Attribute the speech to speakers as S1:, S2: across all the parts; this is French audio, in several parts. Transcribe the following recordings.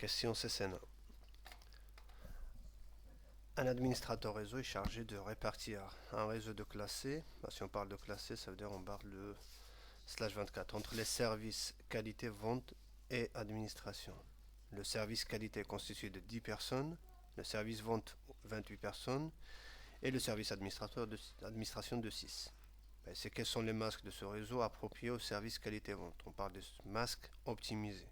S1: Question CCNA. Un administrateur réseau est chargé de répartir un réseau de classé. Si on parle de classé, ça veut dire on parle le /24 entre les services qualité, vente et administration. Le service qualité est constitué de 10 personnes, le service vente 28 personnes et le service administration de 6. C'est quels sont les masques de ce réseau appropriés au service qualité vente. On parle de masques optimisés.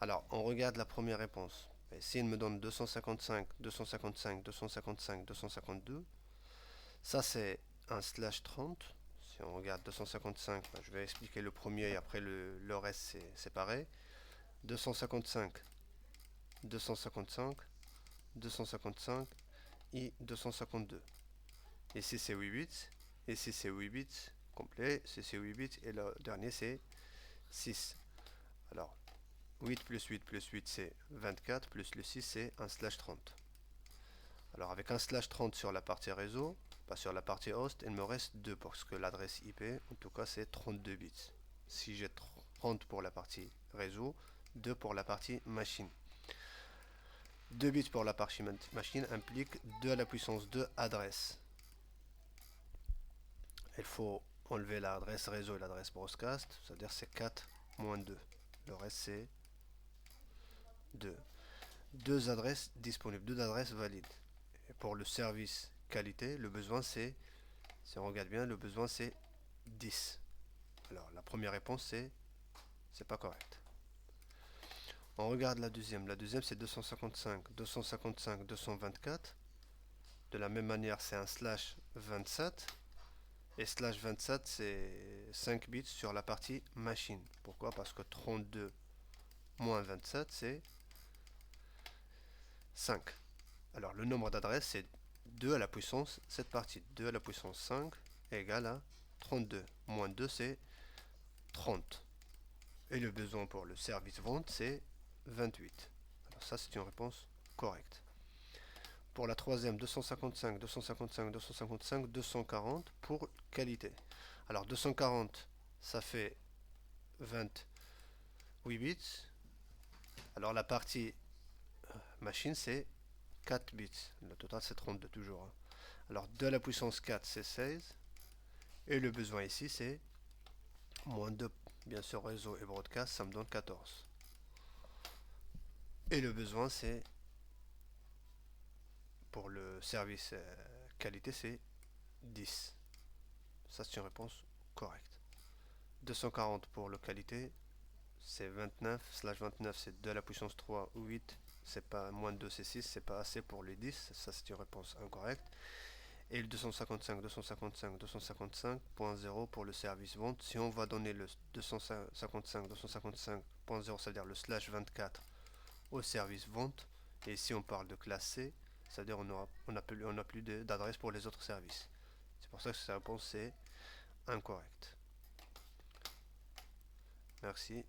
S1: Alors, on regarde la première réponse. S'il me donne 255, 255, 255, 252, ça c'est un /30. Si on regarde 255, je vais expliquer le premier et après le reste c'est séparé. 255, 255, 255 et 252. Ici c'est 8 bits, ici c'est 8 bits complet, ici c'est 8 bits et le dernier c'est 6. Alors, 8 plus 8 plus 8 c'est 24, plus le 6 c'est un /30. Alors avec un /30 sur la partie réseau, pas sur la partie host, il me reste 2 parce que l'adresse IP, en tout cas c'est 32 bits. Si j'ai 30 pour la partie réseau, 2 pour la partie machine. 2 bits pour la partie machine implique 2 à la puissance 2 adresses. Il faut enlever l'adresse réseau et l'adresse broadcast, c'est-à-dire c'est 4 moins 2. Le reste c'est 2. Deux adresses disponibles, 2 adresses valides. Et pour le service qualité, le besoin c'est, si on regarde bien, le besoin c'est 10. Alors la première réponse c'est pas correct. On regarde la deuxième. La deuxième c'est 255, 255, 224. De la même manière c'est un /27. Et /27 c'est 5 bits sur la partie machine. Pourquoi? Parce que 32 moins 27 c'est 5. Alors le nombre d'adresses c'est 2 à la puissance, cette partie 2 à la puissance 5 égale à 32. Moins 2 c'est 30. Et le besoin pour le service vente c'est 28. Alors ça c'est une réponse correcte. Pour la troisième, 255, 255, 255, 240 pour qualité. Alors 240 ça fait 28 bits. Alors la partie machine c'est 4 bits. Le total c'est 32 toujours. Alors 2 à la puissance 4 c'est 16. Et le besoin ici c'est moins 2, bien sûr réseau et broadcast, ça me donne 14. Et le besoin c'est, pour le service qualité, c'est 10. Ça c'est une réponse correcte. 240 pour le qualité, c'est 29, /29 c'est 2 à la puissance 3 ou 8, c'est pas moins 2 c'est 6, c'est pas assez pour les 10, ça c'est une réponse incorrecte. Et le 255, 255, 255.0 pour le service vente. Si on va donner le 255, 255.0, c'est-à-dire le /24 au service vente, et si on parle de classe C, c'est-à-dire on n'a plus d'adresse pour les autres services. C'est pour ça que cette réponse est incorrecte. Merci.